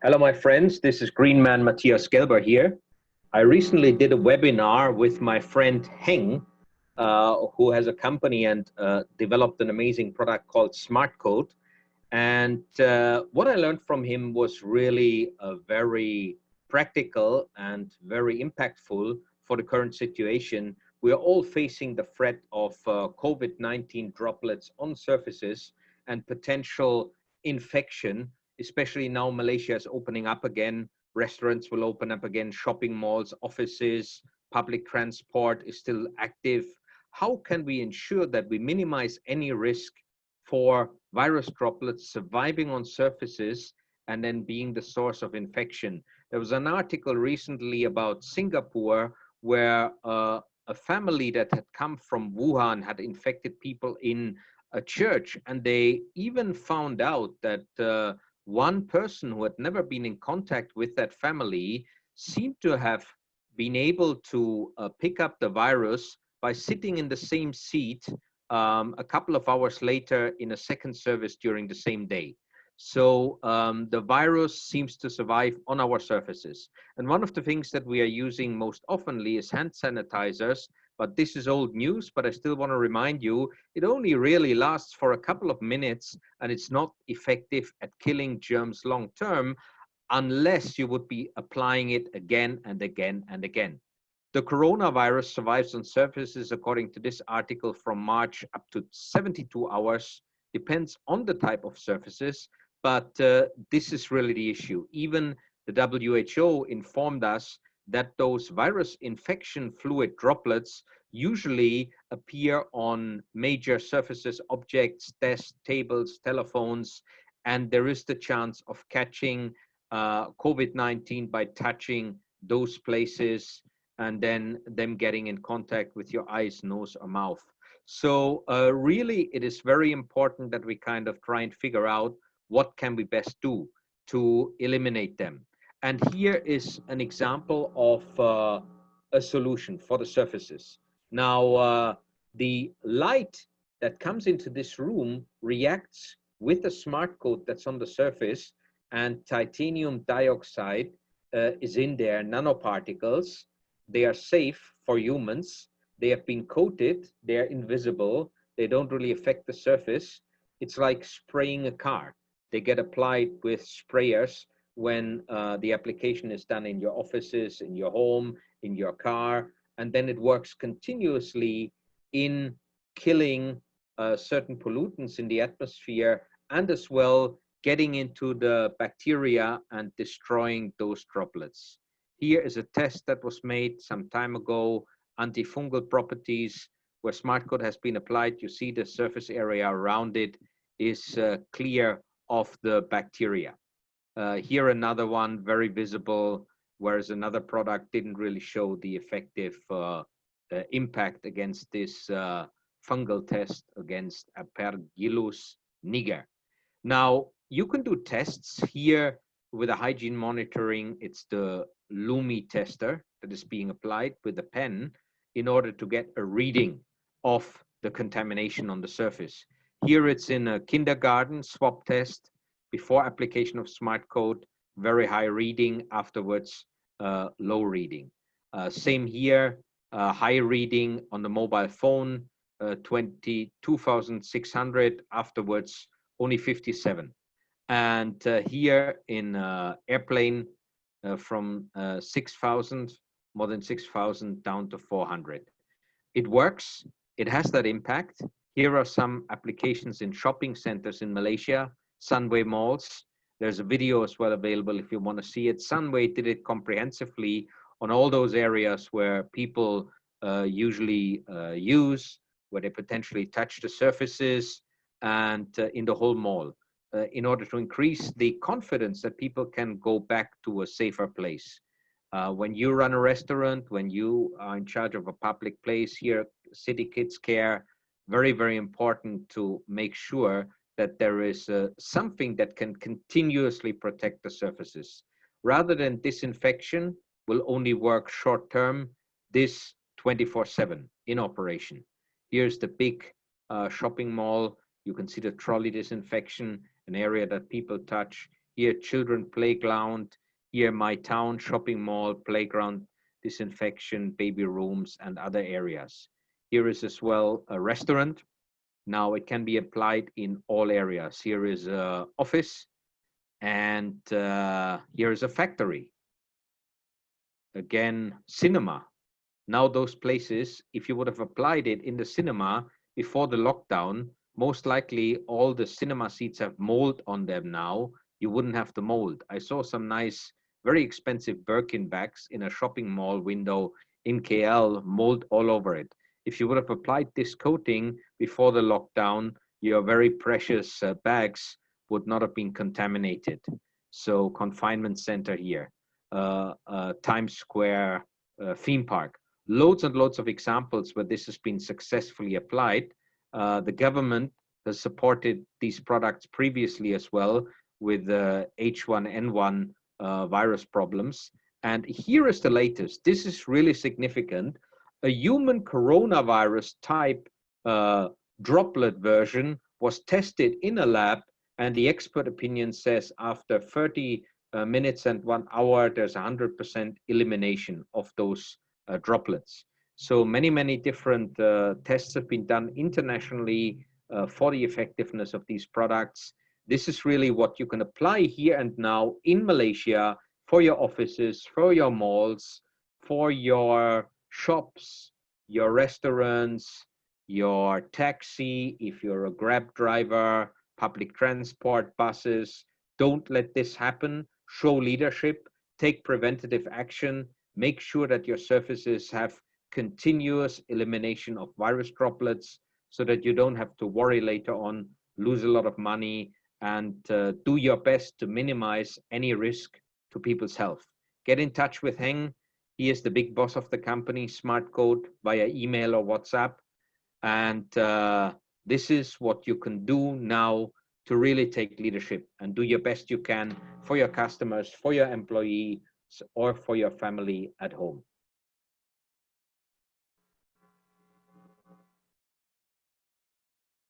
Hello, my friends. This is Green Man Matthias Gelber here. I recently did a webinar with my friend Heng, who has a company and developed an amazing product called Smart Code. And what I learned from him was really very practical and very impactful for the current situation. We are all facing the threat of COVID-19 droplets on surfaces and potential infection, especially now Malaysia is opening up again. Restaurants will open up again, shopping malls, offices, public transport is still active. How can we ensure that we minimize any risk for virus droplets surviving on surfaces and then being the source of infection? There was an article recently about Singapore where a family that had come from Wuhan had infected people in a church, and they even found out that one person who had never been in contact with that family seemed to have been able to pick up the virus by sitting in the same seat a couple of hours later in a second service during the same day. So the virus seems to survive on our surfaces. And one of the things that we are using most oftenly is hand sanitizers. But this is old news, but I still want to remind you, it only really lasts for a couple of minutes, and it's not effective at killing germs long term unless you would be applying it again and again and again. The coronavirus survives on surfaces, according to this article, from March up to 72 hours, depends on the type of surfaces, but this is really the issue. Even the WHO informed us that those virus infection fluid droplets usually appear on major surfaces, objects, desks, tables, telephones, and there is the chance of catching COVID-19 by touching those places and then them getting in contact with your eyes, nose, or mouth. So really, it is very important that we kind of try and figure out what can we best do to eliminate them. And here is an example of a solution for the surfaces. Now, the light that comes into this room reacts with the smart code that's on the surface, and titanium dioxide is in there, nanoparticles. They are safe for humans. They have been coated. They're invisible. They don't really affect the surface. It's like spraying a car. They get applied with sprayers when the application is done in your offices, in your home, in your car, and then it works continuously in killing certain pollutants in the atmosphere and as well getting into the bacteria and destroying those droplets. Here is a test that was made some time ago, antifungal properties, where smart code has been applied. You see the surface area around it is clear of the bacteria. Here another one, very visible, whereas another product didn't really show the effective impact against this fungal test against Aspergillus niger. Now, you can do tests here with a hygiene monitoring. It's the Lumi tester that is being applied with a pen in order to get a reading of the contamination on the surface. Here it's in a kindergarten swab test. Before application of smart code, very high reading, afterwards low reading. Same here, high reading on the mobile phone, 22,600, afterwards only 57. And here in airplane from 6,000, more than 6,000 down to 400. It works, it has that impact. Here are some applications in shopping centers in Malaysia, Sunway malls. There's a video as well available if you want to see it. Sunway did it comprehensively on all those areas where people usually use, where they potentially touch the surfaces, and in the whole mall, in order to increase the confidence that people can go back to a safer place. When you run a restaurant, when you are in charge of a public place here, City Kids Care, very, very important to make sure that there is something that can continuously protect the surfaces. Rather than disinfection will only work short term, this 24/7 in operation. Here's the big shopping mall. You can see the trolley disinfection, an area that people touch. Here, children playground. Here, my town shopping mall, playground disinfection, baby rooms, and other areas. Here is as well a restaurant. Now it can be applied in all areas. Here is a office, and here is a factory. Again, cinema. Now those places, if you would have applied it in the cinema before the lockdown, most likely all the cinema seats have mold on them now. You wouldn't have the mold. I saw some nice, very expensive Birkin bags in a shopping mall window in KL, mold all over it. If you would have applied this coating before the lockdown, your very precious bags would not have been contaminated. So confinement center here, Times Square theme park. Loads and loads of examples where this has been successfully applied. The government has supported these products previously as well with H1N1 virus problems. And here is the latest. This is really significant. A human coronavirus type droplet version was tested in a lab, and the expert opinion says after 30 minutes and 1 hour, there's 100% elimination of those droplets. So many different tests have been done internationally for the effectiveness of these products. This is really what you can apply here and now in Malaysia for your offices, for your malls, for your shops, your restaurants, your taxi, if you're a Grab driver, public transport, buses. Don't let this happen. Show leadership, take preventative action, make sure that your surfaces have continuous elimination of virus droplets so that you don't have to worry later on, lose a lot of money, and do your best to minimize any risk to people's health. Get in touch with Heng. He is the big boss of the company, Smart Code, via email or WhatsApp. And this is what you can do now to really take leadership and do your best you can for your customers, for your employees, or for your family at home.